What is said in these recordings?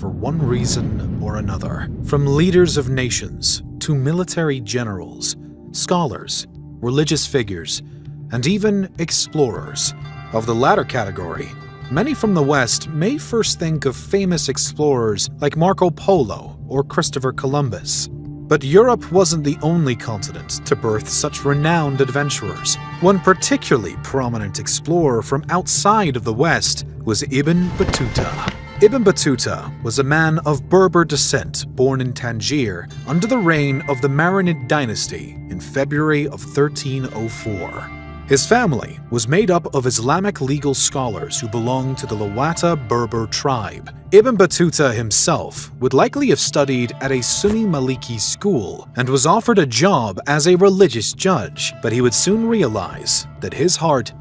for one reason or another. From leaders of nations to military generals, scholars, religious figures, and even explorers. Of the latter category, many from the West may first think of famous explorers like Marco Polo or Christopher Columbus. But Europe wasn't the only continent to birth such renowned adventurers. One particularly prominent explorer from outside of the West was Ibn Battuta. Ibn Battuta was a man of Berber descent born in Tangier under the reign of the Marinid dynasty in February of 1304. His family was made up of Islamic legal scholars who belonged to the Lawata Berber tribe. Ibn Battuta himself would likely have studied at a Sunni Maliki school and was offered a job as a religious judge, but he would soon realize that his heart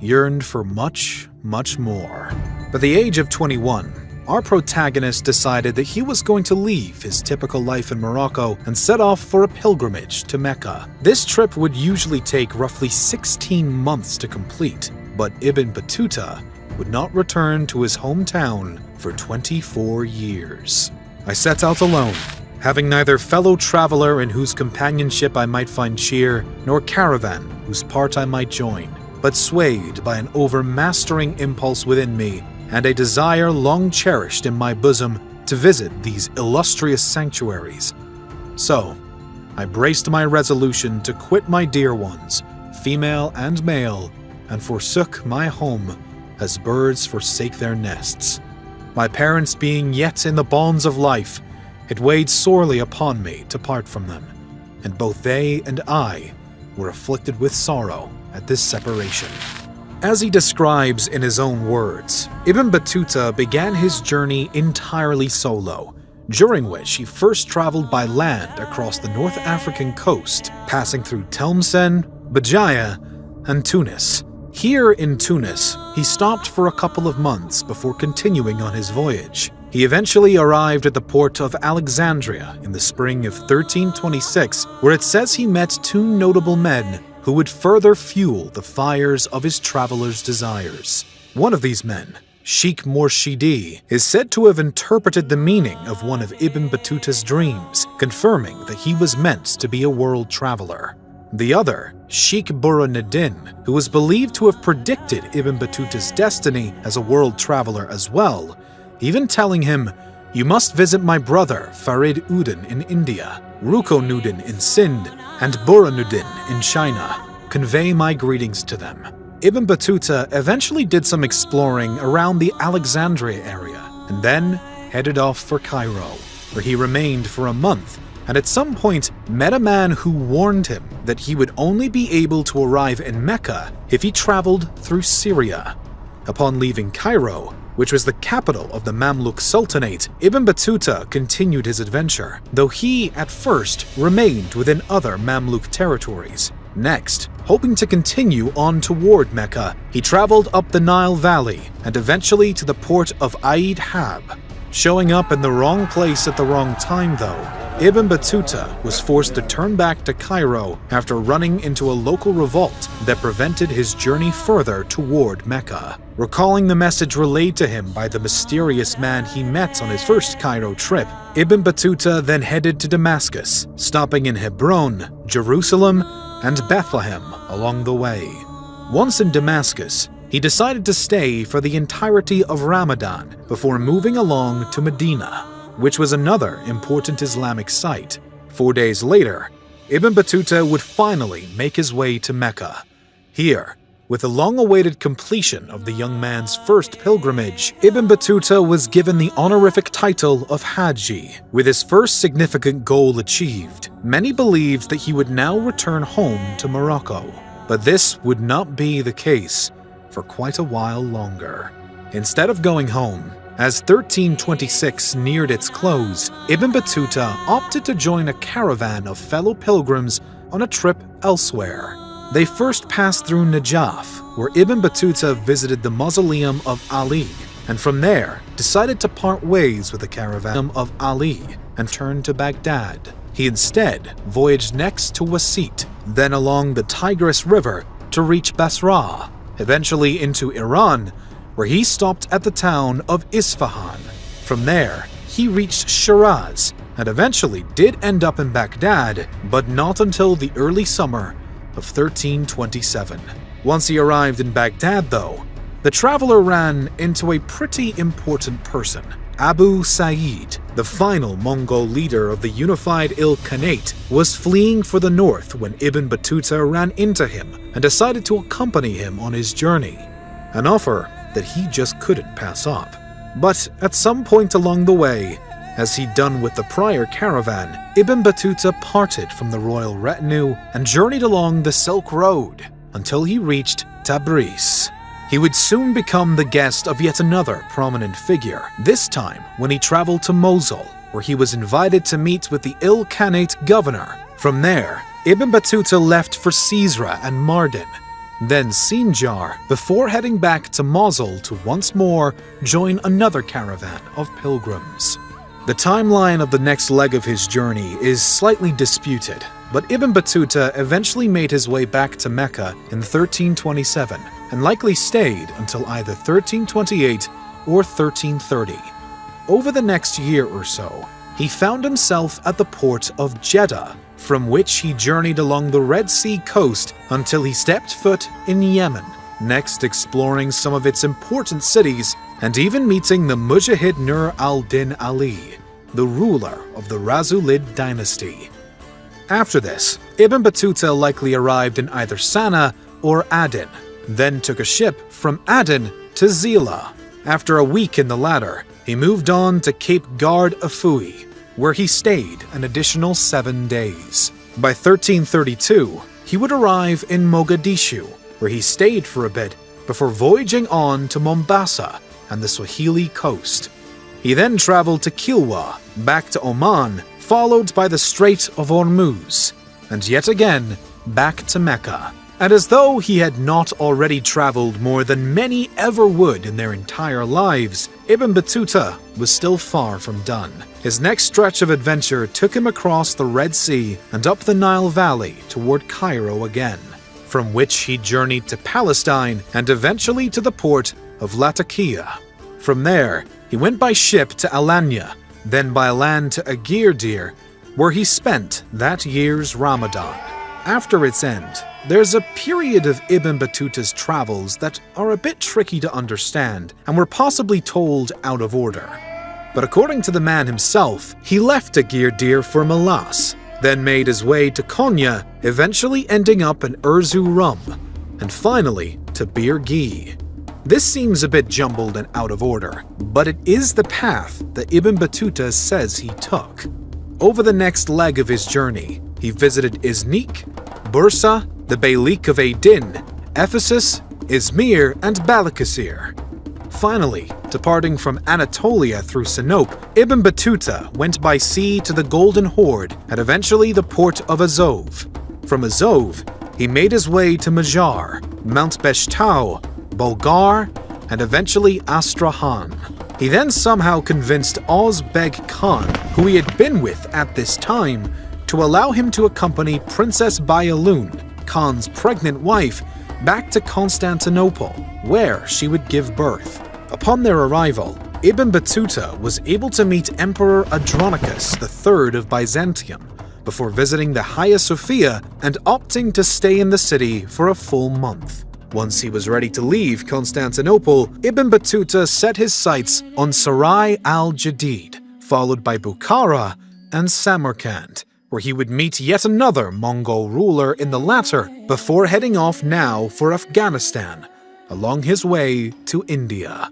yearned for much, much more. By the age of 21, our protagonist decided that he was going to leave his typical life in Morocco and set off for a pilgrimage to Mecca. This trip would usually take roughly 16 months to complete, but Ibn Battuta would not return to his hometown for 24 years. I set out alone, having neither fellow traveler in whose companionship I might find cheer, nor caravan whose part I might join, but swayed by an overmastering impulse within me and a desire long cherished in my bosom to visit these illustrious sanctuaries. So, I braced my resolution to quit my dear ones, female and male, and forsook my home as birds forsake their nests. My parents being yet in the bonds of life, it weighed sorely upon me to part from them, and both they and I were afflicted with sorrow at this separation. As he describes in his own words, Ibn Battuta began his journey entirely solo, during which he first traveled by land across the North African coast, passing through Tlemcen, Bajaya, and Tunis. Here in Tunis, he stopped for a couple of months before continuing on his voyage. He eventually arrived at the port of Alexandria in the spring of 1326, where it says he met two notable men who would further fuel the fires of his traveler's desires. One of these men, Sheikh Morshidi, is said to have interpreted the meaning of one of Ibn Battuta's dreams, confirming that he was meant to be a world traveler. The other, Sheikh Burhanuddin, who was believed to have predicted Ibn Battuta's destiny as a world traveler as well, even telling him, "You must visit my brother Farid Uddin in India, Rukonuddin in Sindh, and Burhanuddin in China. Convey my greetings to them." Ibn Battuta eventually did some exploring around the Alexandria area and then headed off for Cairo, where he remained for a month and at some point met a man who warned him that he would only be able to arrive in Mecca if he traveled through Syria. Upon leaving Cairo, which was the capital of the Mamluk Sultanate, Ibn Battuta continued his adventure, though he, at first, remained within other Mamluk territories. Next, hoping to continue on toward Mecca, he traveled up the Nile Valley and eventually to the port of Aid Hab. Showing up in the wrong place at the wrong time, though, Ibn Battuta was forced to turn back to Cairo after running into a local revolt that prevented his journey further toward Mecca. Recalling the message relayed to him by the mysterious man he met on his first Cairo trip, Ibn Battuta then headed to Damascus, stopping in Hebron, Jerusalem, and Bethlehem along the way. Once in Damascus, he decided to stay for the entirety of Ramadan before moving along to Medina, which was another important Islamic site. 4 days later, Ibn Battuta would finally make his way to Mecca. Here, with the long-awaited completion of the young man's first pilgrimage, Ibn Battuta was given the honorific title of Haji. With his first significant goal achieved, many believed that he would now return home to Morocco. But this would not be the case for quite a while longer. Instead of going home, as 1326 neared its close, Ibn Battuta opted to join a caravan of fellow pilgrims on a trip elsewhere. They first passed through Najaf, where Ibn Battuta visited the mausoleum of Ali, and from there decided to part ways with the caravan of Ali and turn to Baghdad. He instead voyaged next to Wasit, then along the Tigris River to reach Basra, eventually into Iran, where he stopped at the town of Isfahan. From there, he reached Shiraz and eventually did end up in Baghdad, but not until the early summer of 1327. Once he arrived in Baghdad, though, the traveler ran into a pretty important person. Abu Sa'id, the final Mongol leader of the unified Khanate, was fleeing for the north when Ibn Battuta ran into him and decided to accompany him on his journey, an offer that he just couldn't pass up. But at some point along the way, as he'd done with the prior caravan, Ibn Battuta parted from the royal retinue and journeyed along the Silk Road until he reached Tabriz. He would soon become the guest of yet another prominent figure, this time when he traveled to Mosul, where he was invited to meet with the Khanate governor. From there, Ibn Battuta left for Caesar and Mardin, then Sinjar, before heading back to Mosul to once more join another caravan of pilgrims. The timeline of the next leg of his journey is slightly disputed, but Ibn Battuta eventually made his way back to Mecca in 1327 and likely stayed until either 1328 or 1330. Over the next year or so, he found himself at the port of Jeddah, from which he journeyed along the Red Sea coast until he stepped foot in Yemen, next exploring some of its important cities and even meeting the Mujahid Nur al-Din Ali, the ruler of the Razulid dynasty. After this, Ibn Battuta likely arrived in either Sana'a or Aden, then took a ship from Aden to Zila. After a week in the latter, he moved on to Cape Gard Afui, where he stayed an additional 7 days. By 1332, he would arrive in Mogadishu, where he stayed for a bit before voyaging on to Mombasa and the Swahili coast. He then traveled to Kilwa, back to Oman, followed by the Strait of Hormuz, and yet again back to Mecca. And as though he had not already traveled more than many ever would in their entire lives, Ibn Battuta was still far from done. His next stretch of adventure took him across the Red Sea and up the Nile Valley toward Cairo again, from which he journeyed to Palestine and eventually to the port of Latakia. From there, he went by ship to Alanya, then by land to Agirdir, where he spent that year's Ramadan. After its end, there's a period of Ibn Battuta's travels that are a bit tricky to understand and were possibly told out of order. But according to the man himself, he left Agirdir for Malas, then made his way to Konya, eventually ending up in Erzurum, and finally to Bir Ghee. This seems a bit jumbled and out of order, but it is the path that Ibn Battuta says he took. Over the next leg of his journey, he visited Iznik, Bursa, the Beylik of Aydin, Ephesus, Izmir, and Balıkesir. Finally, departing from Anatolia through Sinope, Ibn Battuta went by sea to the Golden Horde and eventually the port of Azov. From Azov, he made his way to Majar, Mount Beshtau, Bulgar, and eventually Astrahan. He then somehow convinced Ozbeg Khan, who he had been with at this time, to allow him to accompany Princess Bayalun, Khan's pregnant wife, back to Constantinople, where she would give birth. Upon their arrival, Ibn Battuta was able to meet Emperor Andronicus III of Byzantium before visiting the Hagia Sophia and opting to stay in the city for a full month. Once he was ready to leave Constantinople, Ibn Battuta set his sights on Sarai al-Jadid, followed by Bukhara and Samarkand, where he would meet yet another Mongol ruler in the latter before heading off now for Afghanistan, along his way to India.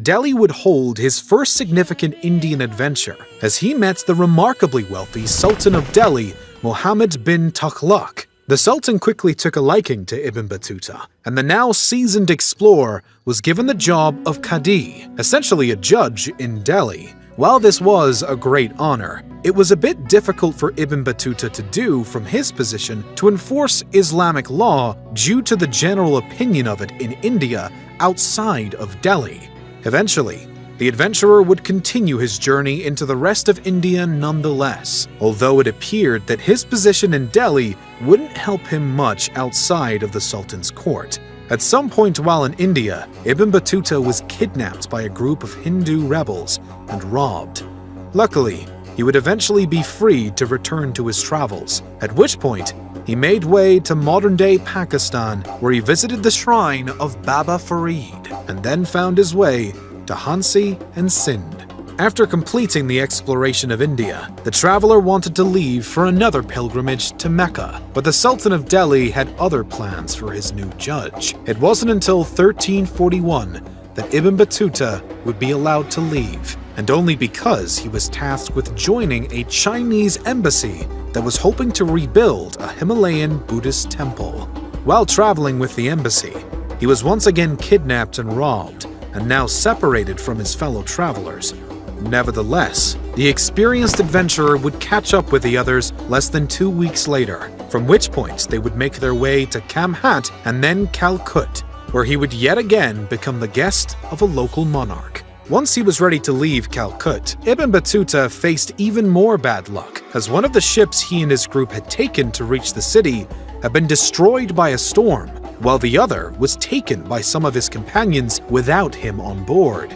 Delhi would hold his first significant Indian adventure as he met the remarkably wealthy Sultan of Delhi, Muhammad bin Tughlaq. The Sultan quickly took a liking to Ibn Battuta, and the now seasoned explorer was given the job of Qadi, essentially a judge in Delhi. While this was a great honor, it was a bit difficult for Ibn Battuta to do from his position to enforce Islamic law due to the general opinion of it in India outside of Delhi. Eventually, the adventurer would continue his journey into the rest of India nonetheless, although it appeared that his position in Delhi wouldn't help him much outside of the Sultan's court. At some point while in India, Ibn Battuta was kidnapped by a group of Hindu rebels and robbed. Luckily, he would eventually be freed to return to his travels, at which point he made way to modern-day Pakistan, where he visited the shrine of Baba Farid, and then found his way to Hansi and Sindh. After completing the exploration of India, the traveler wanted to leave for another pilgrimage to Mecca, but the Sultan of Delhi had other plans for his new judge. It wasn't until 1341 that Ibn Battuta would be allowed to leave, and only because he was tasked with joining a Chinese embassy that was hoping to rebuild a Himalayan Buddhist temple. While traveling with the embassy, he was once again kidnapped and robbed, and now separated from his fellow travelers. Nevertheless, the experienced adventurer would catch up with the others less than 2 weeks later, from which point they would make their way to Kamhat and then Calcut, where he would yet again become the guest of a local monarch. Once he was ready to leave Calcut, Ibn Battuta faced even more bad luck, as one of the ships he and his group had taken to reach the city had been destroyed by a storm, while the other was taken by some of his companions without him on board.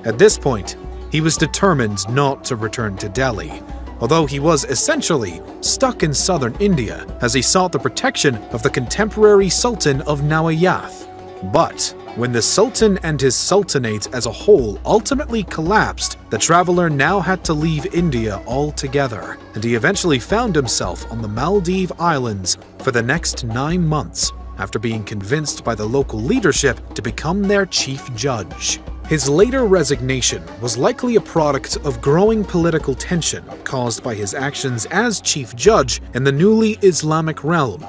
At this point, he was determined not to return to Delhi, although he was essentially stuck in southern India as he sought the protection of the contemporary Sultan of Nawayath. But when the Sultan and his sultanate as a whole ultimately collapsed, the traveler now had to leave India altogether, and he eventually found himself on the Maldive Islands for the next 9 months, after being convinced by the local leadership to become their chief judge. His later resignation was likely a product of growing political tension caused by his actions as chief judge in the newly Islamic realm,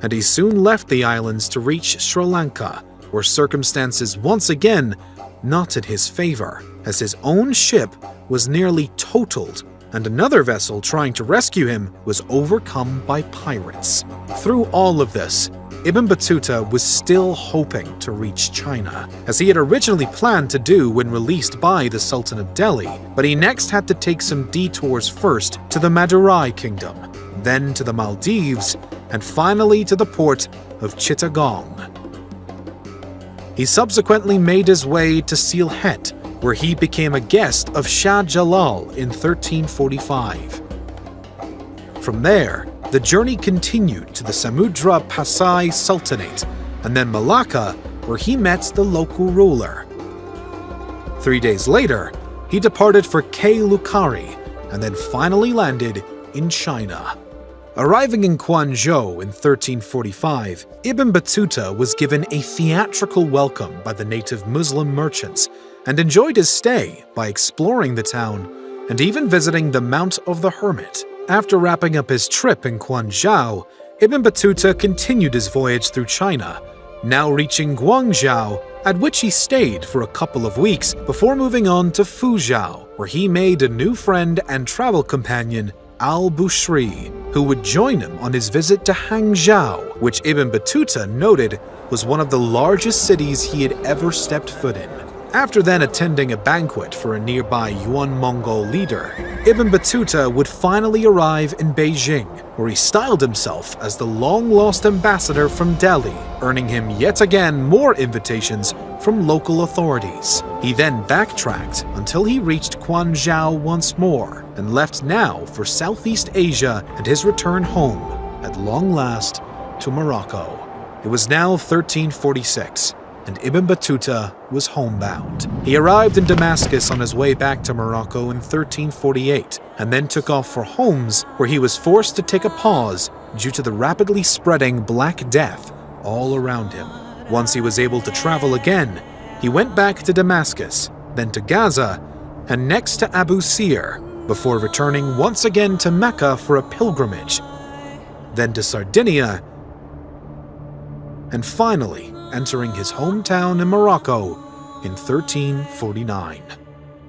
and he soon left the islands to reach Sri Lanka, where circumstances once again not in his favor, as his own ship was nearly totaled and another vessel trying to rescue him was overcome by pirates. Through all of this, Ibn Battuta was still hoping to reach China, as he had originally planned to do when released by the Sultan of Delhi, but he next had to take some detours first to the Madurai Kingdom, then to the Maldives, and finally to the port of Chittagong. He subsequently made his way to Sylhet, where he became a guest of Shah Jalal in 1345. From there, the journey continued to the Samudra Pasai Sultanate, and then Malacca, where he met the local ruler. 3 days later, he departed for Kailukari, and then finally landed in China. Arriving in Quanzhou in 1345, Ibn Battuta was given a theatrical welcome by the native Muslim merchants, and enjoyed his stay by exploring the town and even visiting the Mount of the Hermit. After wrapping up his trip in Quanzhou, Ibn Battuta continued his voyage through China, now reaching Guangzhou, at which he stayed for a couple of weeks before moving on to Fuzhou, where he made a new friend and travel companion, Al-Bushri, who would join him on his visit to Hangzhou, which Ibn Battuta noted was one of the largest cities he had ever stepped foot in. After then attending a banquet for a nearby Yuan Mongol leader, Ibn Battuta would finally arrive in Beijing, where he styled himself as the long-lost ambassador from Delhi, earning him yet again more invitations from local authorities. He then backtracked until he reached Quanzhou once more, and left now for Southeast Asia and his return home, at long last, to Morocco. It was now 1346. And Ibn Battuta was homebound. He arrived in Damascus on his way back to Morocco in 1348, and then took off for Homs, where he was forced to take a pause due to the rapidly spreading Black Death all around him. Once he was able to travel again, he went back to Damascus, then to Gaza, and next to Abu Sir, before returning once again to Mecca for a pilgrimage, then to Sardinia, and finally entering his hometown in Morocco in 1349.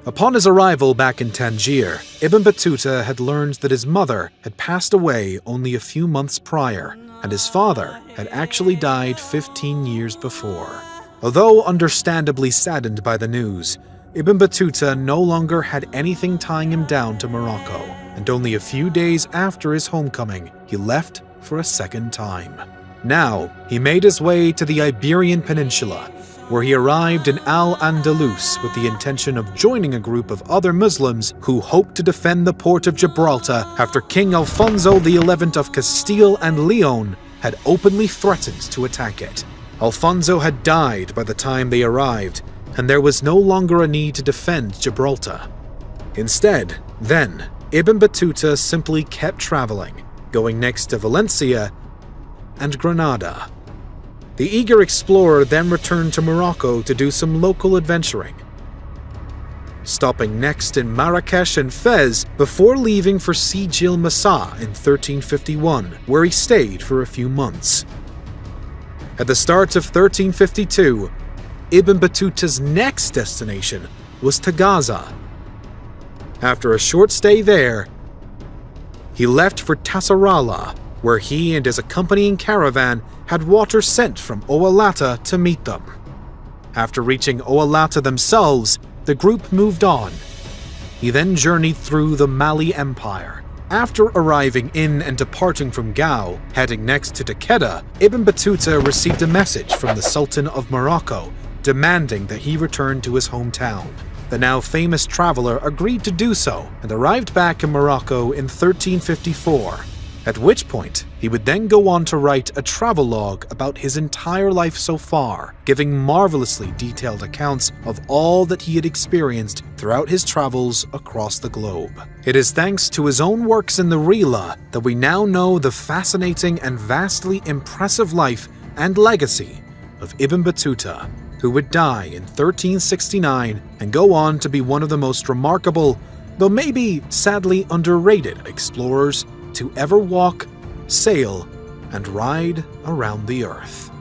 Upon his arrival back in Tangier, Ibn Battuta had learned that his mother had passed away only a few months prior, and his father had actually died 15 years before. Although understandably saddened by the news, Ibn Battuta no longer had anything tying him down to Morocco, and only a few days after his homecoming, he left for a second time. Now, he made his way to the Iberian Peninsula, where he arrived in Al-Andalus with the intention of joining a group of other Muslims who hoped to defend the port of Gibraltar after King Alfonso XI of Castile and Leon had openly threatened to attack it. Alfonso had died by the time they arrived, and there was no longer a need to defend Gibraltar. Instead, then, Ibn Battuta simply kept traveling, going next to Valencia and Granada. The eager explorer then returned to Morocco to do some local adventuring, stopping next in Marrakesh and Fez before leaving for Sijil Massa in 1351, where he stayed for a few months. At the start of 1352, Ibn Battuta's next destination was Tagaza. After a short stay there, he left for Tassarala, where he and his accompanying caravan had water sent from Oulata to meet them. After reaching Oulata themselves, the group moved on. He then journeyed through the Mali Empire. After arriving in and departing from Gao, heading next to Takeda, Ibn Battuta received a message from the Sultan of Morocco demanding that he return to his hometown. The now famous traveler agreed to do so and arrived back in Morocco in 1354, at which point he would then go on to write a travelogue about his entire life so far, giving marvelously detailed accounts of all that he had experienced throughout his travels across the globe. It is thanks to his own works in the Rila that we now know the fascinating and vastly impressive life and legacy of Ibn Battuta, who would die in 1369 and go on to be one of the most remarkable, though maybe sadly underrated explorers to ever walk, sail, and ride around the earth.